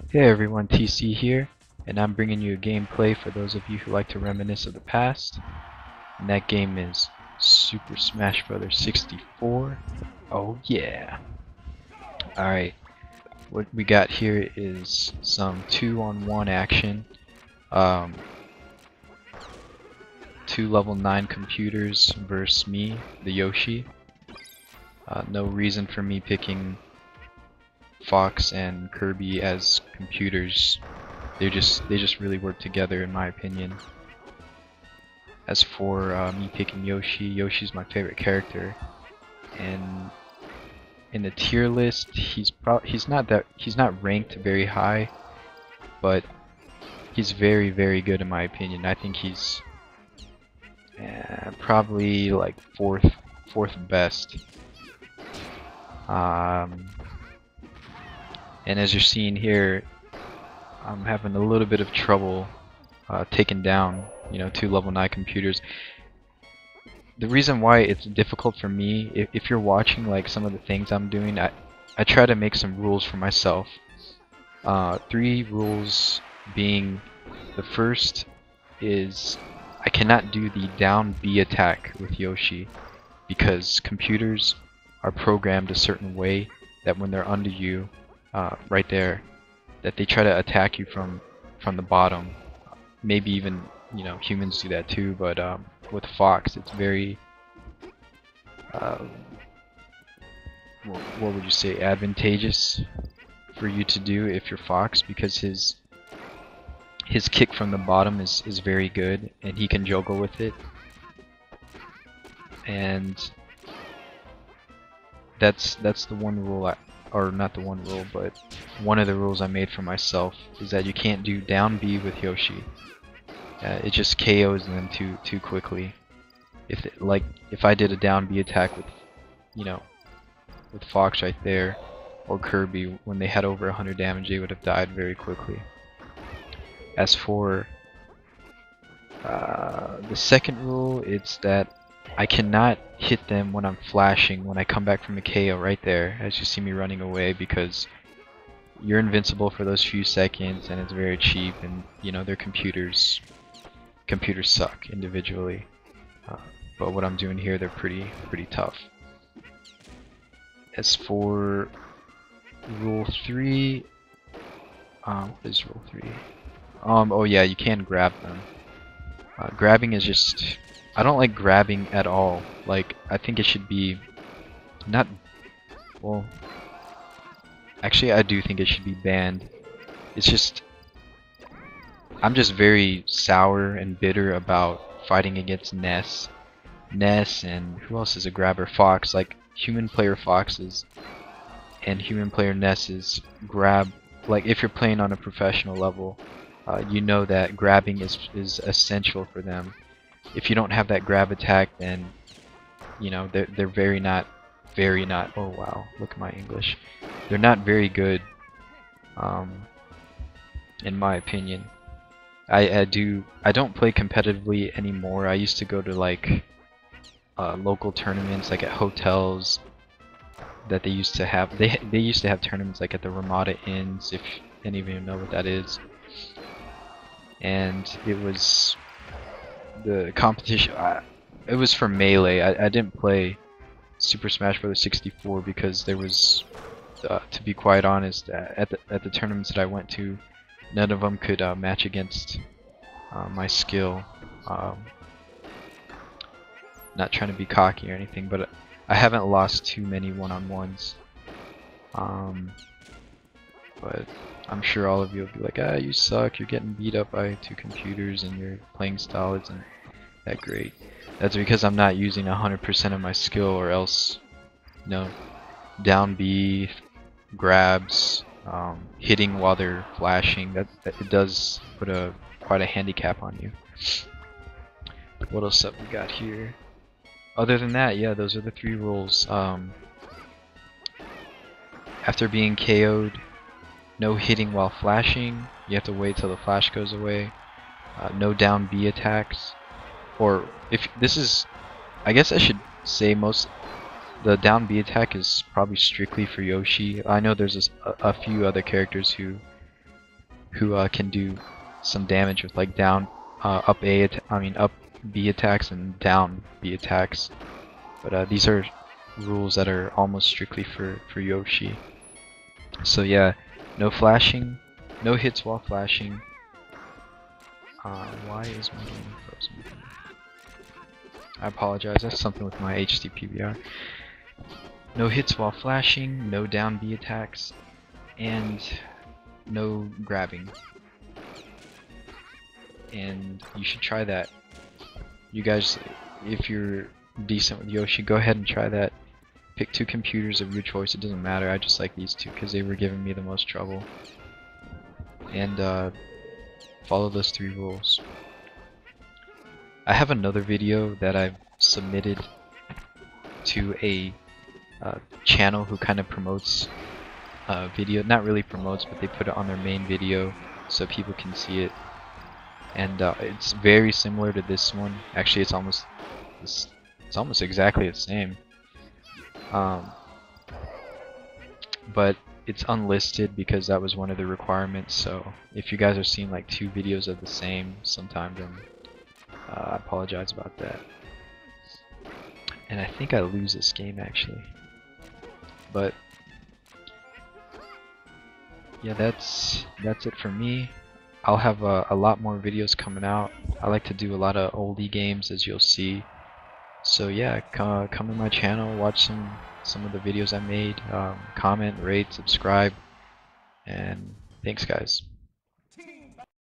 Hey everyone, TC here, and I'm bringing you a gameplay for those of you who like to reminisce of the past. And that game is Super Smash Bros. 64. Oh yeah! Alright, what we got here is some 2-on-1 action. Um, two level 9 computers versus me, the Yoshi. No reason for me picking Fox and Kirby as computers. They just really work together in my opinion. As for me picking Yoshi, Yoshi's my favorite character, and in the tier list, he's not ranked very high, but he's very good in my opinion. I think he's probably like fourth best. And as you're seeing here, I'm having a little bit of trouble taking down, two level 9 computers. The reason why it's difficult for me, if you're watching like some of the things I'm doing, I try to make some rules for myself. 3 rules being, the first is I cannot do the down B attack with Yoshi because computers are programmed a certain way that when they're under you, right there, that they try to attack you from the bottom. Maybe even humans do that too, but with Fox it's very what would you say, advantageous for you to do if you're Fox, because his kick from the bottom is very good and he can juggle with it. And that's the one rule or not the one rule, but one of the rules I made for myself is that you can't do down B with Yoshi. It just KOs them too quickly. If I did a down B attack with with Fox right there, or Kirby, when they had over 100 damage, they would have died very quickly. As for the second rule, it's that I cannot hit them when I'm flashing when I come back from a KO right there, as you see me running away, because you're invincible for those few seconds and it's very cheap, and their computers suck individually. But what I'm doing here, they're pretty tough. As for rule 3, what is rule 3? Oh yeah, you can grab them. Grabbing is just, I don't like grabbing at all. Like, I think it should be not, well, actually I do think it should be banned. It's just, I'm just very sour and bitter about fighting against Ness, and who else is a grabber? Fox. Like, human player Foxes and human player Nesses grab, like if you're playing on a professional level, you know that grabbing is essential for them. If you don't have that grab attack, then they're very not, oh wow, look at my English, they're not very good, in my opinion. I don't play competitively anymore. I used to go to like local tournaments, like at hotels that they used to have. They used to have tournaments like at the Ramada Inns, if any of you know what that is. And it was the competition. It was for Melee. I didn't play Super Smash Bros. 64 because there was, to be quite honest, at the tournaments that I went to, none of them could match against my skill. Not trying to be cocky or anything, but I haven't lost too many one-on-ones. But I'm sure all of you will be like, you suck, you're getting beat up by 2 computers and your playing style isn't that great. That's because I'm not using 100% of my skill, or else, down B, grabs, hitting while they're flashing, that it does put quite a handicap on you. What else have we got here? Other than that, yeah, those are the 3 rules. After being KO'd, no hitting while flashing. You have to wait till the flash goes away. No down B attacks. Or if this is, I guess I should say the down B attack is probably strictly for Yoshi. I know there's a few other characters who who can do some damage with like down, up A, up B attacks and down B attacks. But these are rules that are almost strictly for Yoshi. So yeah, no flashing, no hits while flashing. Why is my game frozen? I apologize, that's something with my HD PVR. No hits while flashing, no down B attacks, and no grabbing. And you should try that. You guys, if you're decent with Yoshi, go ahead and try that. Pick 2 computers of your choice, it doesn't matter. I just like these 2 because they were giving me the most trouble. And follow those 3 rules. I have another video that I've submitted to a channel who kind of promotes video. Not really promotes, but they put it on their main video so people can see it. And it's very similar to this one. Actually, it's almost exactly the same. But it's unlisted because that was one of the requirements. So if you guys are seeing like 2 videos of the same sometime, then I apologize about that. And I think I lose this game actually. But yeah, that's it for me. I'll have a lot more videos coming out. I like to do a lot of oldie games, as you'll see. So yeah, come to my channel, watch some of the videos I made, comment, rate, subscribe, and thanks guys.